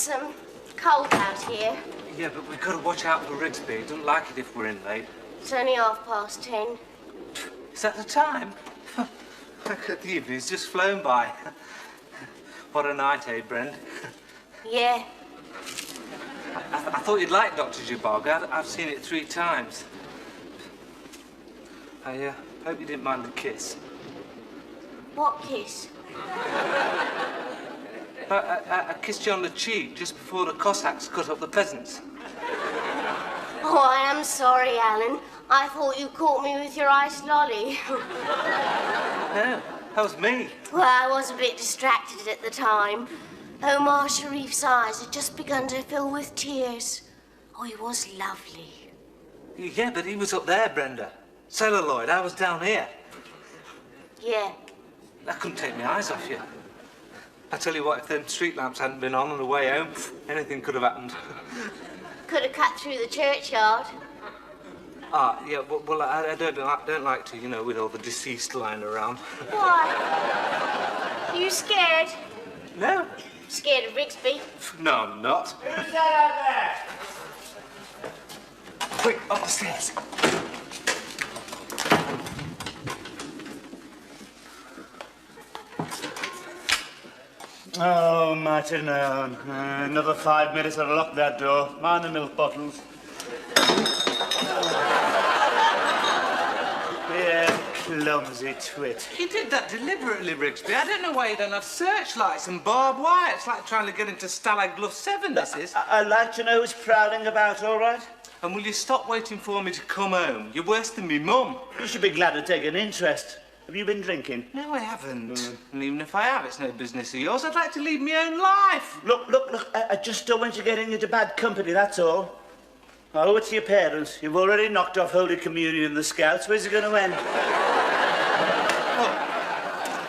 It's cold out here. Yeah, but we've got to watch out for Rigsby. He doesn't like it if we're in late. It's only 10:30. Is that the time? The evening's just flown by. What a night, eh, Brent? Yeah. I thought you'd like Dr. Zhivago. I've seen it 3 times. I hope you didn't mind the kiss. What kiss? I kissed you on the cheek just before the Cossacks cut up the peasants. Oh, I am sorry, Alan. I thought you caught me with your iced lolly. No, that was me. Well, I was a bit distracted at the time. Omar Sharif's eyes had just begun to fill with tears. Oh, he was lovely. Yeah, but he was up there, Brenda. Celluloid, I was down here. Yeah. I couldn't take my eyes off you. I tell you what, if them street lamps hadn't been on the way home, anything could have happened. Could have cut through the churchyard. Ah, yeah, well, I don't like to, you know, with all the deceased lying around. Why? You scared? No. Scared of Rigsby? No, I'm not. Who's that out there? Quick, up the stairs. Oh, mighty known. Another 5 minutes, I'll lock that door. Mind the milk bottles. Yeah, clumsy twit. He did that deliberately, Rigsby. I don't know why you don't have searchlights and barbed wire. It's like trying to get into Stalag Luft 7, this is. I'd like to know who's prowling about, all right? And will you stop waiting for me to come home? You're worse than me mum. You should be glad to take an interest. Have you been drinking? No, I haven't. And even if I have, it's no business of yours. I'd like to lead my own life. Look, I just don't want you getting into bad company, that's all. I owe it to your parents. You've already knocked off Holy Communion in the Scouts. Where's it going to end? Look,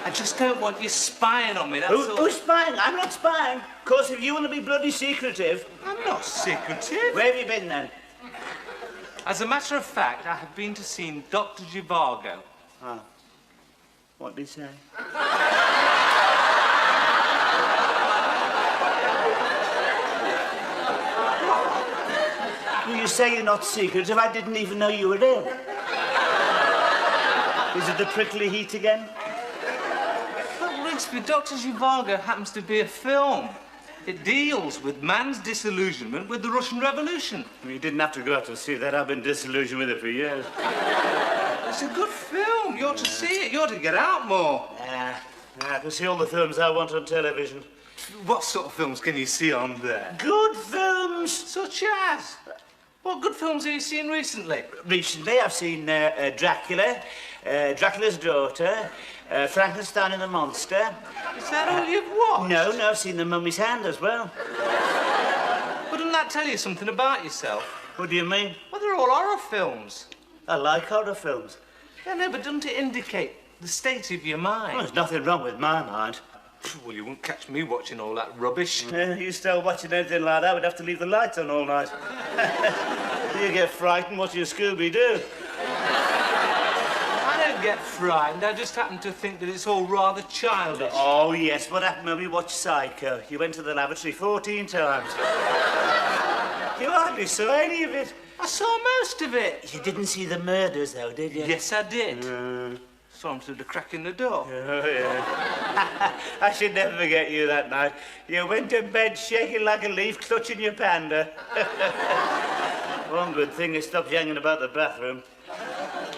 I just don't want you spying on me, that's all. Who's spying? I'm not spying. Of course, if you want to be bloody secretive... I'm not secretive. Where have you been, then? As a matter of fact, I have been to see Dr. Zhivago. Ah. What did he say? You say you're not secretive. I didn't even know you were in. Is it the prickly heat again? Look, Rigsby, Dr. Zhivago happens to be a film. It deals with man's disillusionment with the Russian Revolution. You didn't have to go out to see that. I've been disillusioned with it for years. It's a good film. You ought to see it. You ought to get out more. I can see all the films I want on television. What sort of films can you see on there? Good films! Such as? What good films have you seen recently? Recently, I've seen Dracula, Dracula's Daughter, Frankenstein and the Monster. Is that all you've watched? No, I've seen The Mummy's Hand as well. Wouldn't that tell you something about yourself? What do you mean? Well, they're all horror films. I like horror films. Yeah, no, but doesn't it indicate the state of your mind? Well, there's nothing wrong with my mind. Well, you won't catch me watching all that rubbish. You start watching anything like that, we'd have to leave the lights on all night. You get frightened watching Scooby-Doo. I don't get frightened. I just happen to think that it's all rather childish. Oh, yes. What happened when we watched Psycho? You went to the lavatory 14 times. You hardly saw any of it. I saw most of it. You didn't see the murders, though, did you? Yes, I did. Saw him through the crack in the door. Oh, yeah. I should never forget you that night. You went to bed shaking like a leaf, clutching your panda. One good thing, it stopped hanging about the bathroom.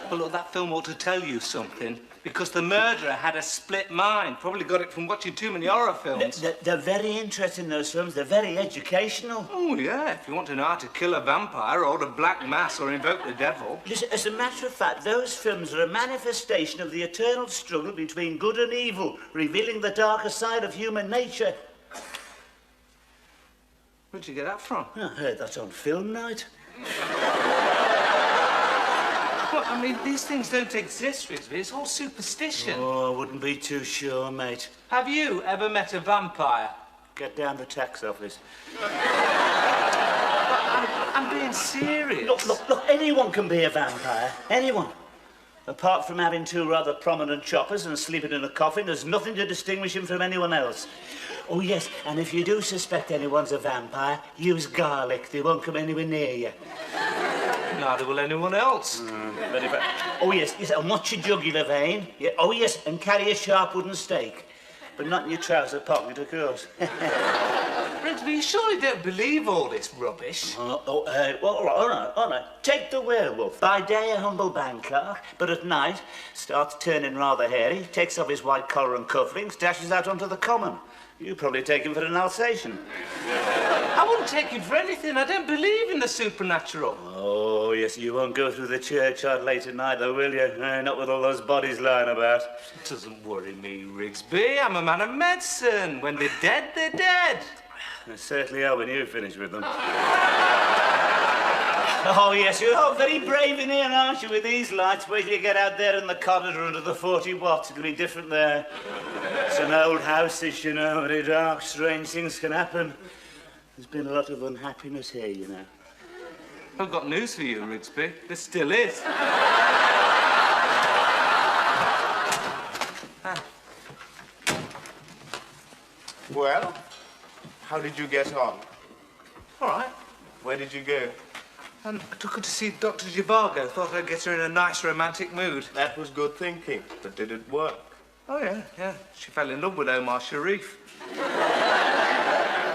Well, look, that film ought to tell you something, because the murderer had a split mind. Probably got it from watching too many horror films. They're very interesting, those films. They're very educational. Oh, yeah, if you want to know how to kill a vampire or the black mass or invoke the devil. Listen, as a matter of fact, those films are a manifestation of the eternal struggle between good and evil, revealing the darker side of human nature. Where'd you get that from? I heard that on film night. Well, I mean, these things don't exist, Rigsby. It's all superstition. Oh, I wouldn't be too sure, mate. Have you ever met a vampire? Get down the tax office. I'm being serious. Look, anyone can be a vampire. Anyone. Apart from having 2 rather prominent choppers and sleeping in a coffin, there's nothing to distinguish him from anyone else. Oh, yes, and if you do suspect anyone's a vampire, use garlic. They won't come anywhere near you. Neither will anyone else. Very bad. Oh, yes, and watch your jugular vein. Yeah, oh, yes, and carry a sharp wooden stake. But not in your trouser pocket, of course. Rigsby, you surely don't believe all this rubbish? Well, all right. Take the werewolf. By day, a humble bank clerk, but at night, starts turning rather hairy, takes off his white collar and cufflinks, dashes out onto the common. You probably take him for an Alsatian. I wouldn't take him for anything. I don't believe in the supernatural. Oh, yes, you won't go through the churchyard late at night, though, will you? Not with all those bodies lying about. It doesn't worry me, Rigsby. I'm a man of medicine. When they're dead, they're dead. They certainly are when you finish with them. Oh, yes, you're all very brave in here, aren't you, with these lights? Wait till you get out there in the corridor under the 40 watts. It'll be different there. It's an old house, this, you know, very dark, strange things can happen. There's been a lot of unhappiness here, you know. I've got news for you, Rigsby. There still is. Well, how did you get on? All right. Where did you go? I took her to see Dr. Zhivago. Thought I'd get her in a nice romantic mood. That was good thinking, but did it work? Oh, yeah. She fell in love with Omar Sharif.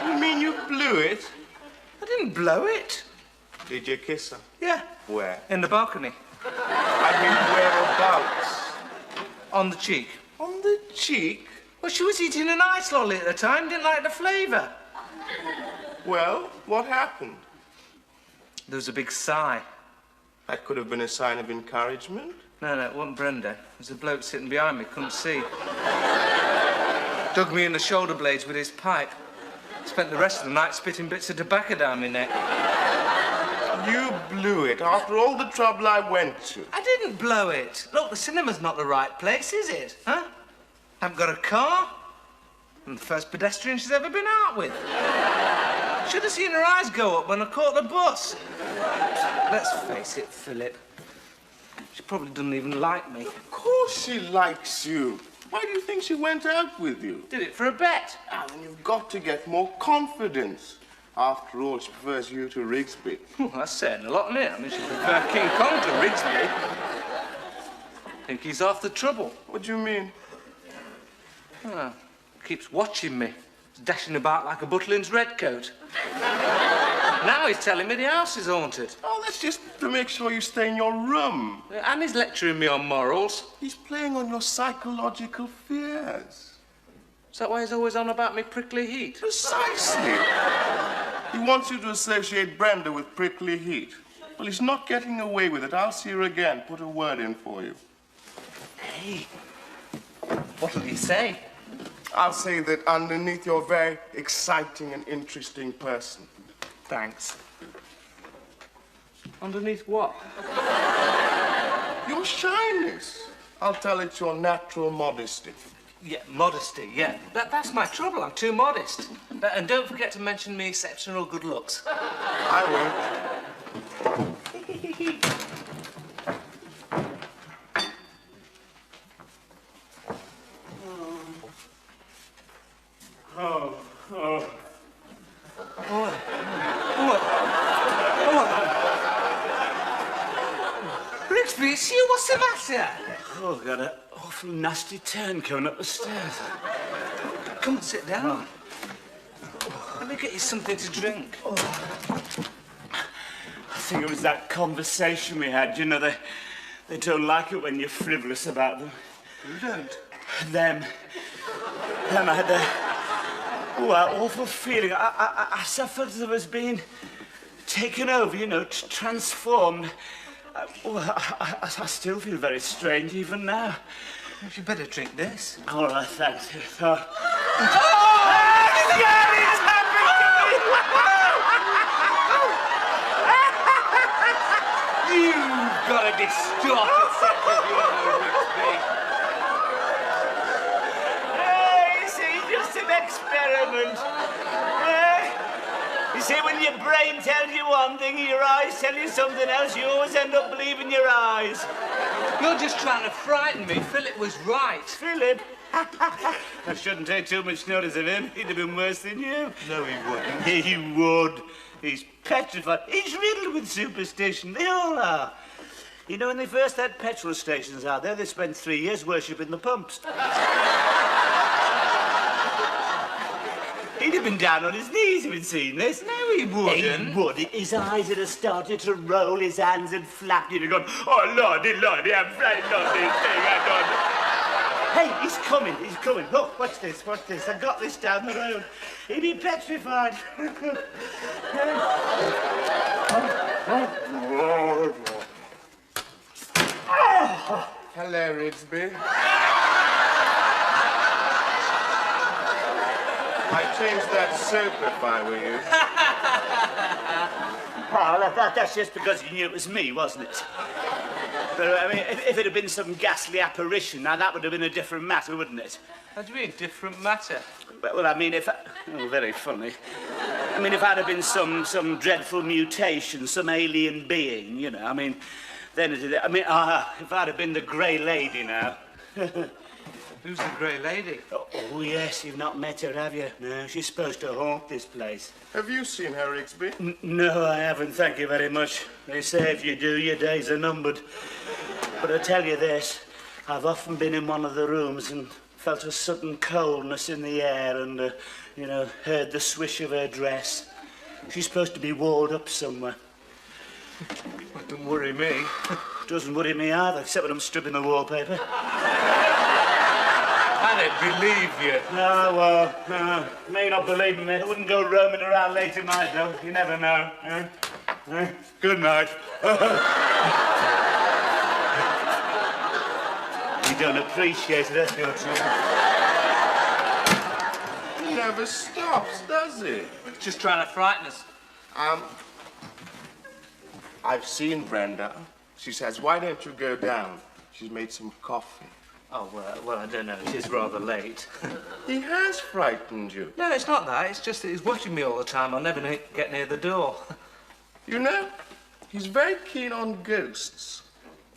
You mean you blew it? I didn't blow it. Did you kiss her? Yeah. Where? In the balcony. I mean, whereabouts? On the cheek. On the cheek? Well, she was eating an ice lolly at the time. Didn't like the flavour. Well, what happened? There was a big sigh. That could have been a sign of encouragement. No, it wasn't Brenda. There was a bloke sitting behind me, couldn't see. Dug me in the shoulder blades with his pipe. Spent the rest of the night spitting bits of tobacco down my neck. You blew it after all the trouble I went to. I didn't blow it. Look, the cinema's not the right place, is it? Huh? Haven't got a car. I'm the first pedestrian she's ever been out with. Should have seen her eyes go up when I caught the bus. Let's face it, Philip. She probably doesn't even like me. Of course she likes you. Why do you think she went out with you? Did it for a bet. Alan, you've got to get more confidence. After all, she prefers you to Rigsby. Well, that's saying a lot, isn't it? I mean, she prefers King Kong to Rigsby. I think he's half the trouble. What do you mean? Oh, keeps watching me. He's dashing about like a Butlins redcoat. Now he's telling me the house is haunted. Oh, that's just to make sure you stay in your room. And he's lecturing me on morals. He's playing on your psychological fears. Is that why he's always on about me prickly heat? Precisely. He wants you to associate Brenda with prickly heat. Well, he's not getting away with it. I'll see her again. Put a word in for you. Hey, what'll he say? I'll say that underneath you're a very exciting and interesting person. Thanks. Underneath what? Your shyness. I'll tell it's your natural modesty. Yeah, modesty, yeah. That's my trouble. I'm too modest. And don't forget to mention me exceptional good looks. I won't. Rigsby, it's you. What's the matter? Oh, got an awful nasty turn coming up the stairs. Come and sit down. Let me get you something to drink. I think it was that conversation we had. You know, they don't like it when you're frivolous about them. You don't? Them. I had that awful feeling. I suffered as I was being taken over, you know, transformed. I still feel very strange even now. You better drink this. All right, thanks. You've got a distorted sense of humour, Rigsby. You see, just an experiment. You see, when your brain tells you one thing, your eyes tell you something else, you always end up believing your eyes. You're just trying to frighten me. Philip was right. Philip? I shouldn't take too much notice of him. He'd have been worse than you. No, he wouldn't. He would. He's petrified. He's riddled with superstition. They all are. You know, when they first had petrol stations out there, they spent 3 years worshipping the pumps. He'd have been down on his knees if he'd seen this. No, he wouldn't. He would. His eyes would have started to roll, his hands had flapped. He'd have gone, oh, lordy, lordy, I'm frightened of this thing. Hey, he's coming, he's coming. Look, watch this, watch this. I got this down the road. He'd be petrified. Hello, Rigsby. I'd change that soap if I were you. Oh, that's just because you knew it was me, wasn't it? But, I mean, if it had been some ghastly apparition, now that would have been a different matter, wouldn't it? How do you mean, different matter? Well, I mean, if... Oh, very funny. I mean, if I'd have been some dreadful mutation, some alien being, you know, I mean, then if I'd have been the Grey Lady now. Who's the Grey Lady? Oh, yes, you've not met her, have you? No, she's supposed to haunt this place. Have you seen her, Rigsby? No, I haven't, thank you very much. They say if you do, your days are numbered. But I tell you this, I've often been in one of the rooms and felt a sudden coldness in the air and, you know, heard the swish of her dress. She's supposed to be walled up somewhere. Well, don't worry me. Doesn't worry me either, except when I'm stripping the wallpaper. I don't believe you. No, well, may not believe me. I wouldn't go roaming around late at night, though. You never know. Good night. You don't appreciate it, do you? He never stops, does he? Just trying to frighten us. I've seen Brenda. She says, why don't you go down? She's made some coffee. Oh, well, I don't know. It is rather late. He has frightened you. No, it's not that. It's just that he's watching me all the time. I'll never get near the door. You know, he's very keen on ghosts.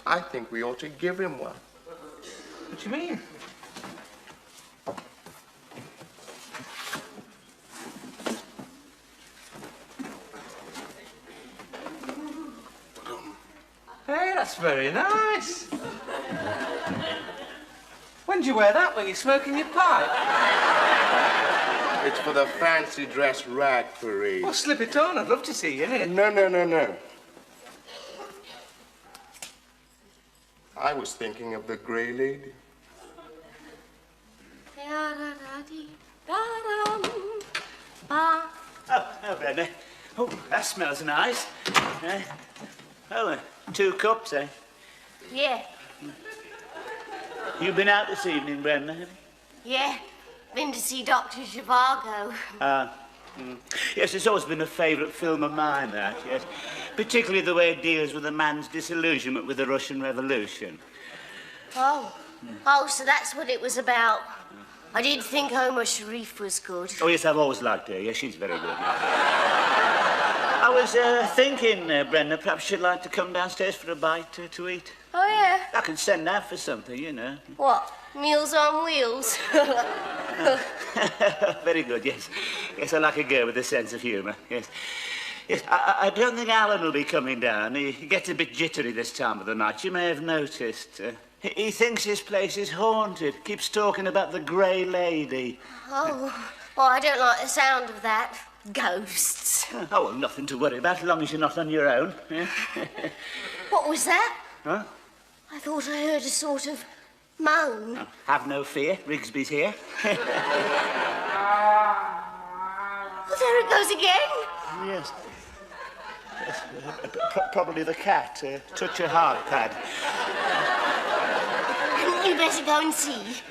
I think we ought to give him one. What do you mean? Hey, that's very nice. When do you wear that? When you're smoking your pipe? It's for the fancy dress rag parade. Well, slip it on. I'd love to see you in it. No. I was thinking of the Grey Lady. Oh, Brenda. Oh, that smells nice. Oh, 2 cups, eh? Yeah, You been out this evening, Brenda? yeah. Been to see Dr. Zhivago. Yes, it's always been a favourite film of mine, that, yes. Particularly the way it deals with a man's disillusionment with the Russian Revolution. Oh, so that's what it was about. I did think Omar Sharif was good. Oh, yes, I've always liked her. Yes, she's very good. I was thinking, Brenda, perhaps you'd like to come downstairs for a bite to eat. Oh, yeah? I can send out for something, you know. What? Meals on wheels? Very good, yes. Yes, I like a girl with a sense of humour, yes. Yes, I don't think Alan will be coming down. He gets a bit jittery this time of the night. You may have noticed. He thinks his place is haunted. Keeps talking about the Grey Lady. Oh, well, I don't like the sound of that. Ghosts. Oh, well, nothing to worry about, as long as you're not on your own. What was that? Huh? I thought I heard a sort of moan. Oh, have no fear, Rigsby's here. Oh, there it goes again. Yes. Probably the cat. Touch a hard pad. Hadn't you better go and see?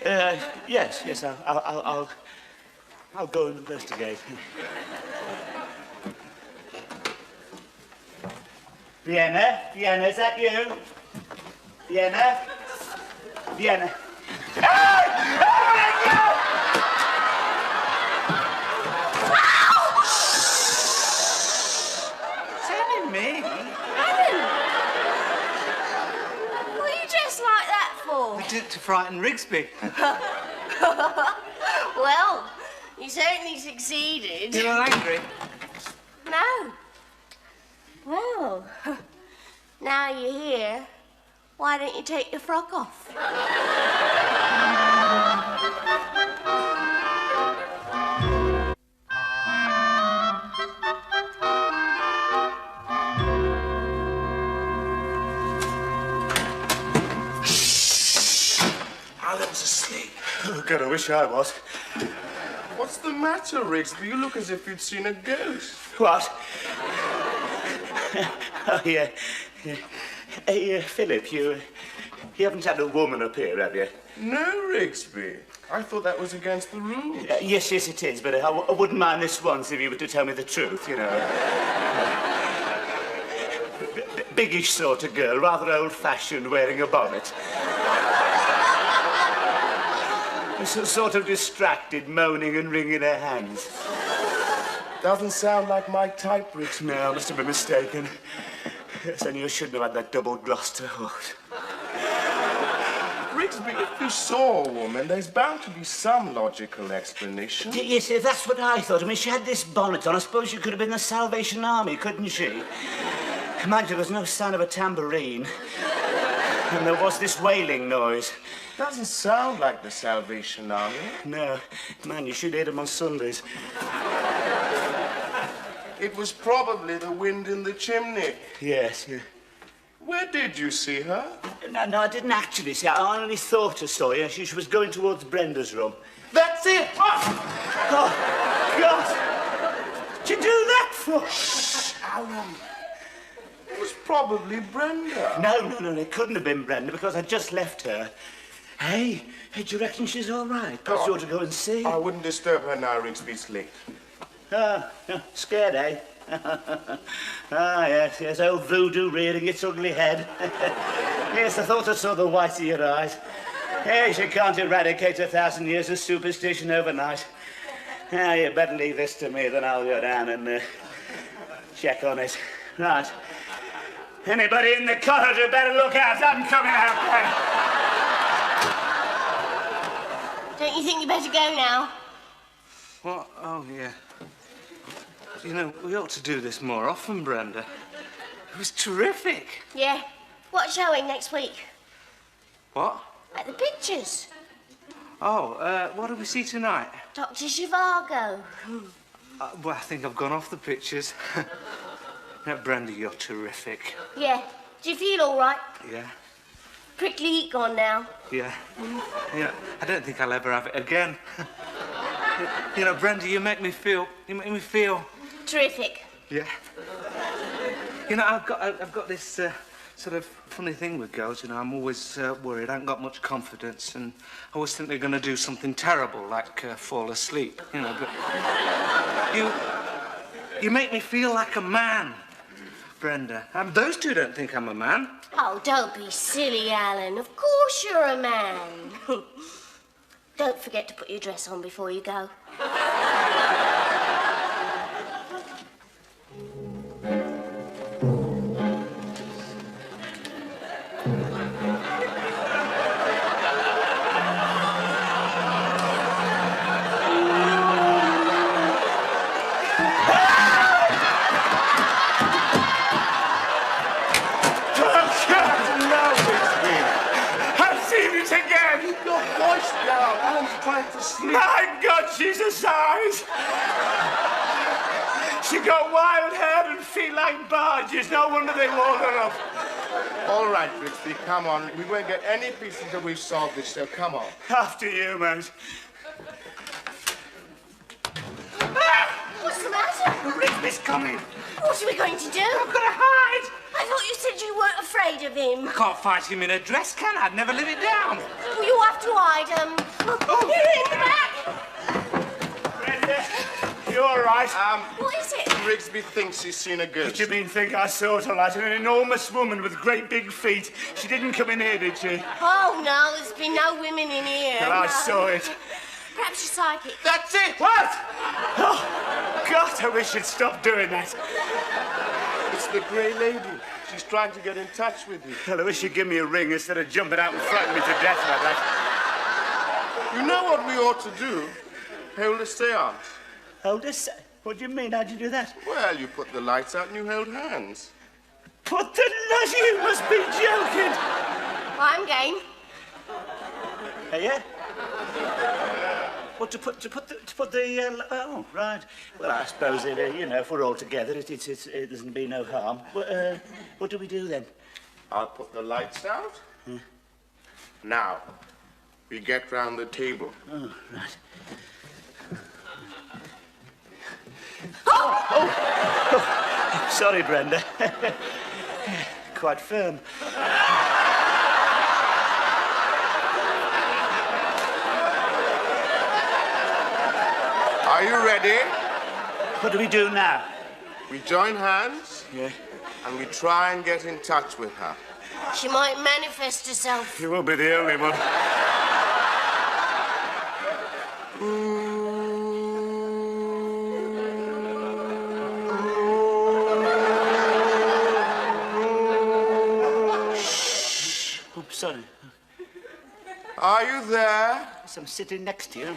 Yes, I'll go and investigate. Vienna, is that you? Vienna? Telling me? What are you dressed like that for? I did it to frighten Rigsby. Well, you certainly succeeded. You're not angry? No. Well, now you're here, why don't you take your frock off? Alan's asleep. Oh, God, I wish I was. What's the matter, Rigsby? You look as if you'd seen a ghost. What? Oh, yeah. Hey, Philip, you haven't had a woman up here, have you? No, Rigsby. I thought that was against the rules. Yes, it is, but I wouldn't mind this once if you were to tell me the truth, you know. Biggish sort of girl, rather old-fashioned, wearing a bonnet. Sort of distracted, moaning and wringing her hands. Doesn't sound like my type, Rigsby. No, I must have been mistaken. Yes, I knew I shouldn't have had that double Gloucester hood. Rigsby, if you saw a woman, there's bound to be some logical explanation. Yes, that's what I thought. I mean, she had this bonnet on. I suppose she could have been the Salvation Army, couldn't she? Mind you, there was no sign of a tambourine. And there was this wailing noise. Doesn't sound like the Salvation Army. No, man, you should hear them on Sundays. It was probably the wind in the chimney. Yes, yeah. Where did you see her? No, I didn't actually see her. I only thought I saw her. She was going towards Brenda's room. That's it! Oh, God! Did you do that for? Shh, Alan. It was probably Brenda. No, it couldn't have been Brenda because I just left her. Hey, do you reckon she's all right? Perhaps you ought to go and see. I wouldn't disturb her now, Rigsby. It's late. Scared, eh? Yes, old voodoo rearing its ugly head. Yes, I thought I saw the white of your eyes. Yes, you can't eradicate 1,000 years of superstition overnight. Now, you better leave this to me, then I'll go down and check on it. Right. Anybody in the corridor better look out. I'm coming out there. Don't you think you better go now? What? Oh, yeah. You know, we ought to do this more often, Brenda. It was terrific. Yeah. What's showing next week? What? At the pictures. Oh, what do we see tonight? Dr. Zhivago. Well, I think I've gone off the pictures. Now, Brenda, you're terrific. Yeah. Do you feel all right? Yeah. Prickly heat gone now. Yeah. Yeah. I don't think I'll ever have it again. You know, Brenda, you make me feel. Terrific. Yeah. You know, I've got this sort of funny thing with girls. You know, I'm always worried. I haven't got much confidence, and I always think they're going to do something terrible, like fall asleep. You know, but you make me feel like a man, Brenda. Those two don't think I'm a man. Oh, don't be silly, Alan. Of course you're a man. Don't forget to put your dress on before you go. My God, she's a size. She got wild hair and feet like barges. No wonder they walled her up. All right, Rigsby, come on. We won't get any peace until we've solved this, so come on. After you, mate. What's the matter? Rigby's coming. What are we going to do? I've got to hide. I thought you said you weren't afraid of him. I can't fight him in a dress, can I? I'd never live it down. Well, you have to hide him. Here in the back. Brenda, you all right? What is it? Rigsby thinks he's seen a What ghost. do you mean think I saw her like an enormous woman with great big feet? She didn't come in here, did she? Oh, no, there's been no women in here. Well, I No. saw it. Perhaps you're psychic. That's it! What? Oh, God, I wish you'd stop doing that. It's the Grey Lady. She's trying to get in touch with you. Well, I wish you'd give me a ring instead of jumping out and frightening me to death like that. You know what we ought to do? Hold a seance. Hold a se- What do you mean? How'd you do that? Well, you put the lights out and you hold hands. Put the light. You must be joking. I'm game. Yeah? What, to put the, oh, right. Well, I suppose, if we're all together, it doesn't be no harm. What do we do then? I'll put the lights out. Now, we get round the table. Oh, right. Oh, sorry, Brenda. Quite firm. Are you ready? What do we do now? We join hands. Yeah. And we try and get in touch with her. She might manifest herself. You won't be the only one. Shh. Oh, sorry. Are you there? I'm sitting next to you.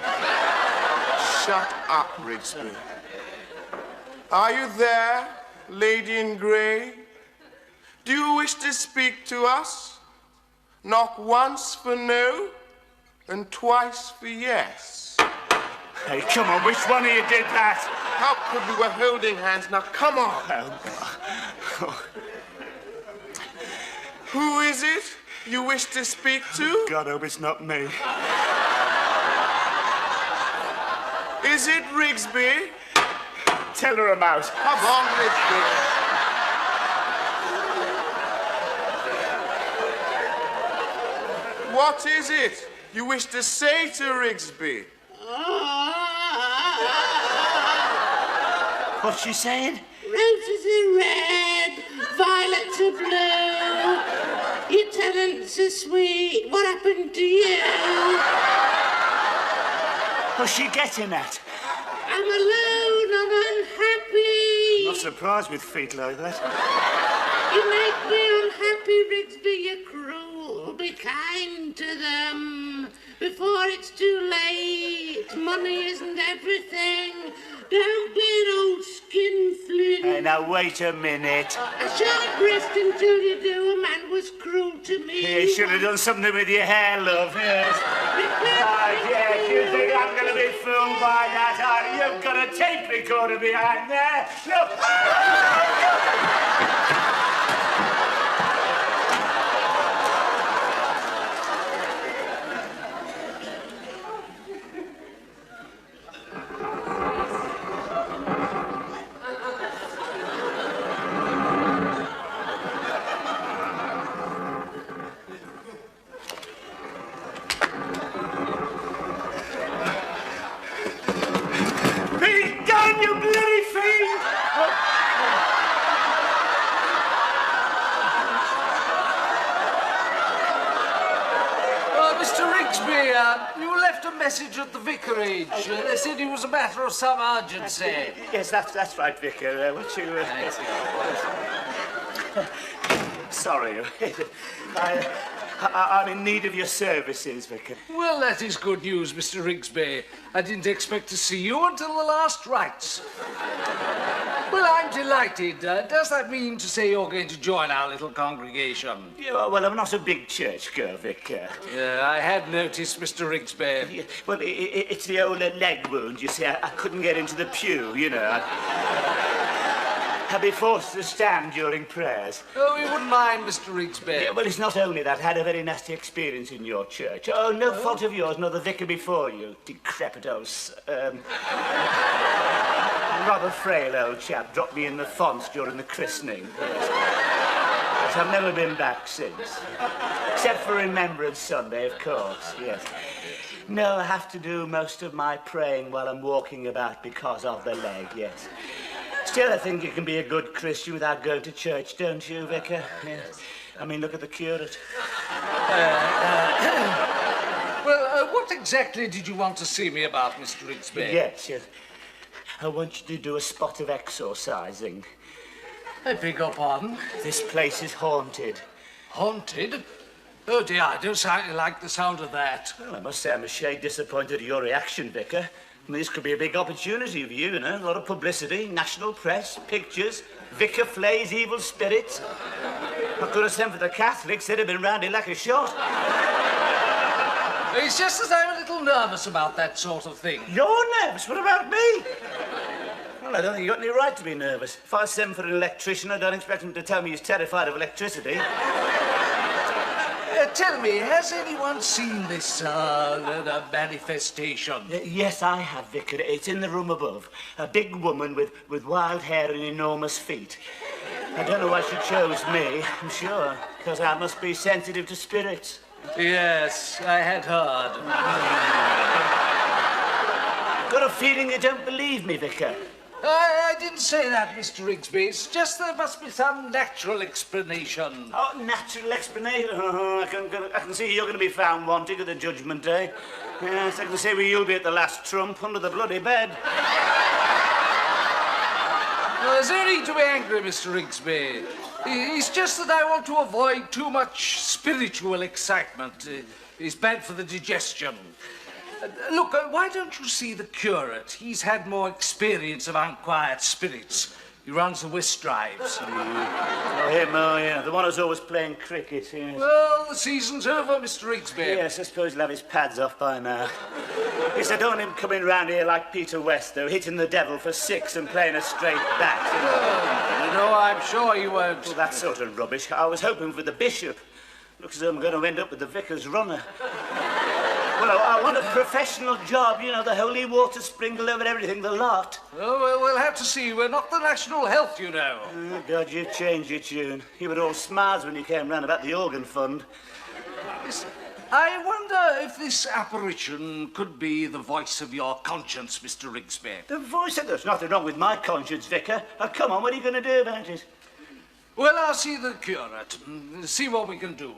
Shut up, Rigsby. Are you there, lady in grey? Do you wish to speak to us? Knock once for no, and twice for yes. Hey, come on, which one of you did that? How could we were holding hands? Now, come on. Oh, Who is it you wish to speak to? God, hope it's not me. Is it Rigsby? Tell her I'm out. Come on, Rigsby. What is it you wish to say to Rigsby? What's she saying? Roses are red, violets are blue. Your talents are sweet. What happened to you? What's she getting at? I'm alone and unhappy. Not surprised with feet like that. You make me unhappy, Rigsby. You're cruel. Be kind to them before it's too late. Money isn't everything. Don't be an old skinflint. Hey, now wait a minute. I shan't rest until you do. A man was cruel to me. You should have done something with your hair, love. Yes. Yes, you think I'm going to be fooled by that? You've got a tape recorder behind there. Look. You left a message at the vicarage. They said it was a matter of some urgency. Yes, that's right, Vicar. What you... Sorry. I'm in need of your services, Vicar. Well, that is good news, Mr. Rigsby. I didn't expect to see you until the last rites. Well, I'm delighted. Does that mean to say you're going to join our little congregation? Yeah, well, I'm not a big churchgoer, Vicar. I had noticed, Mr. Rigsby. Yeah, well, it's the old leg wound, you see. I couldn't get into the pew, you know. I'd be forced to stand during prayers. Oh, you wouldn't mind, Mr. Rigsby. Yeah, well, it's not only that. I had a very nasty experience in your church. Oh, no fault of yours, nor the vicar before you. Decrepit old... rather frail old chap dropped me in the fonts during the christening. Yes. But I've never been back since. Except for Remembrance Sunday, of course, yes. No, I have to do most of my praying while I'm walking about because of the leg, yes. Still, I think you can be a good Christian without going to church, don't you, Vicar? Yes. I mean, look at the curate. Well, what exactly did you want to see me about, Mr. Rigsby? Yes. I want you to do a spot of exorcising. I beg your pardon? This place is haunted. Haunted? Oh dear, I don't like the sound of that. Well, I must say I'm a shade disappointed at your reaction, Vicar. I mean, this could be a big opportunity for you, you know. A lot of publicity, national press, pictures. Vicar flays evil spirits. I could have sent for the Catholics. They'd have been round it like a shot. It's just that I'm a little nervous about that sort of thing. You're nervous? What about me? Well, I don't think you've got any right to be nervous. If I send for an electrician, I don't expect him to tell me he's terrified of electricity. Tell me, has anyone seen this manifestation? Yes, I have, Vicar. It's in the room above. A big woman with wild hair and enormous feet. I don't know why she chose me, I'm sure, because I must be sensitive to spirits. Yes, I had heard. Got a feeling you don't believe me, Vicar. I didn't say that, Mr. Rigsby. It's just there must be some natural explanation. Oh, natural explanation? I can see you're going to be found wanting at the Judgment Day. Yes, I can see where you'll be at the last trump under the bloody bed. Well, there's no need to be angry, Mr. Rigsby. It's just that I want to avoid too much spiritual excitement. It's bad for the digestion. Look, why don't you see the curate? He's had more experience of unquiet spirits. He runs the whist drives. Oh, him, oh, yeah. The one who's always playing cricket, yes. Well, the season's over, Mr. Rigsby. Yes, I suppose he'll have his pads off by now. Yes, I don't want him coming round here like Peter West, though, hitting the devil for 6 and playing a straight bat. No, I'm sure you won't. Well, that sort of rubbish. I was hoping for the bishop. Looks as though I'm going to end up with the vicar's runner. Well, I want a professional job, you know, the holy water sprinkled over everything, the lot. Oh, well, we'll have to see. We're not the National Health, you know. Oh, God, you've changed your tune. You were all smiles when you came round about the organ fund. Listen, I wonder if this apparition could be the voice of your conscience, Mr. Rigsby. The voice of... There's nothing wrong with my conscience, Vicar. Oh, come on, what are you going to do about it? Well, I'll see the curate, see what we can do.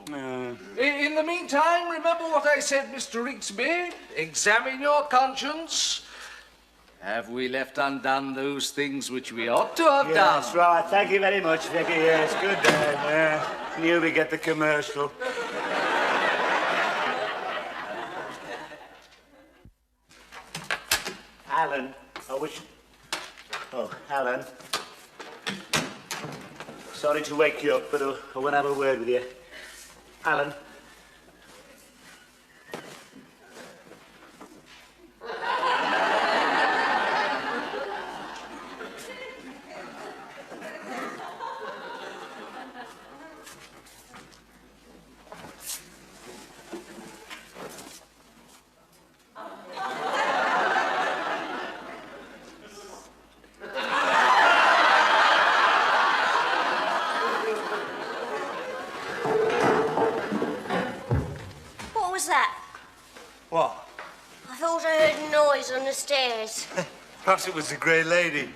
In the meantime, remember what I said, Mr. Rigsby? Examine your conscience. Have we left undone those things which we ought to have done? That's right. Thank you very much, Vicky. Yes, good day. Knew we get the commercial. Alan, I wish... Oh, Alan. Sorry to wake you up, but I want to have a word with you. Alan. What? I thought I heard a noise on the stairs. Perhaps it was the Grey Lady.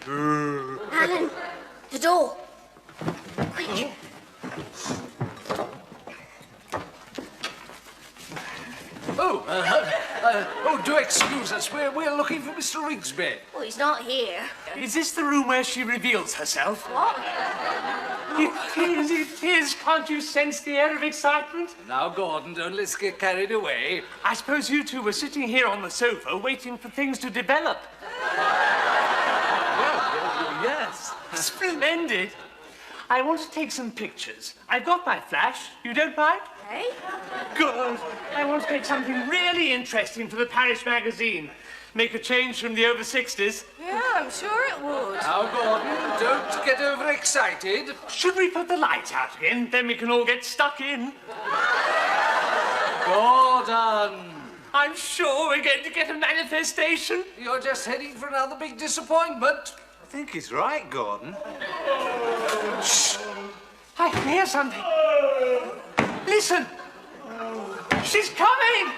Alan, the door. Quick. Do excuse us. We're looking for Mr. Rigsby. Well, he's not here. Is this the room where she reveals herself? What? It is. Can't you sense the air of excitement? Now, Gordon, don't let's get carried away. I suppose you two were sitting here on the sofa waiting for things to develop. Yes. Splendid. I want to take some pictures. I've got my flash. You don't mind? Hey? Good. I want to take something really interesting for the parish magazine. Make a change from the over 60s. Yeah, I'm sure it would. Now, Gordon, don't get overexcited. Should we put the lights out again? Then we can all get stuck in. Gordon! I'm sure we're going to get a manifestation. You're just heading for another big disappointment. I think he's right, Gordon. Shh! I can hear something. Listen! She's coming!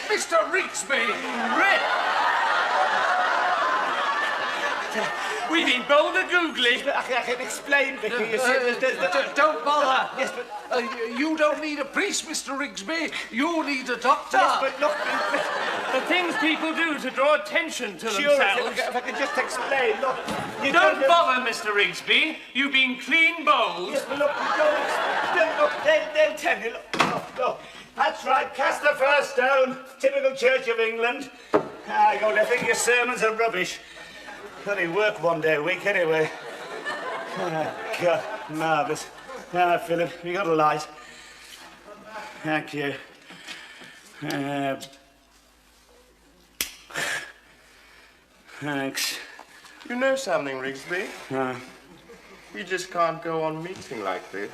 Mr. Rigsby! We've been boulder googly. I can explain, Vicky. You see, Don't bother. Yes, but... You don't need a priest, Mr. Rigsby. You need a doctor. Yes, but look... The things people do to draw attention to Sure, themselves. if I could just explain. Look, you Don't bother, Mr. Rigsby. You've been clean bowled. Yes, but look, they'll tell you. Look. That's right, cast the first stone. Typical Church of England. God, I think your sermons are rubbish. Only work one day a week anyway. Oh, God, marvellous. Now, Philip, you got a light. Thank you. Thanks. You know something, Rigsby? We just can't go on meeting like this.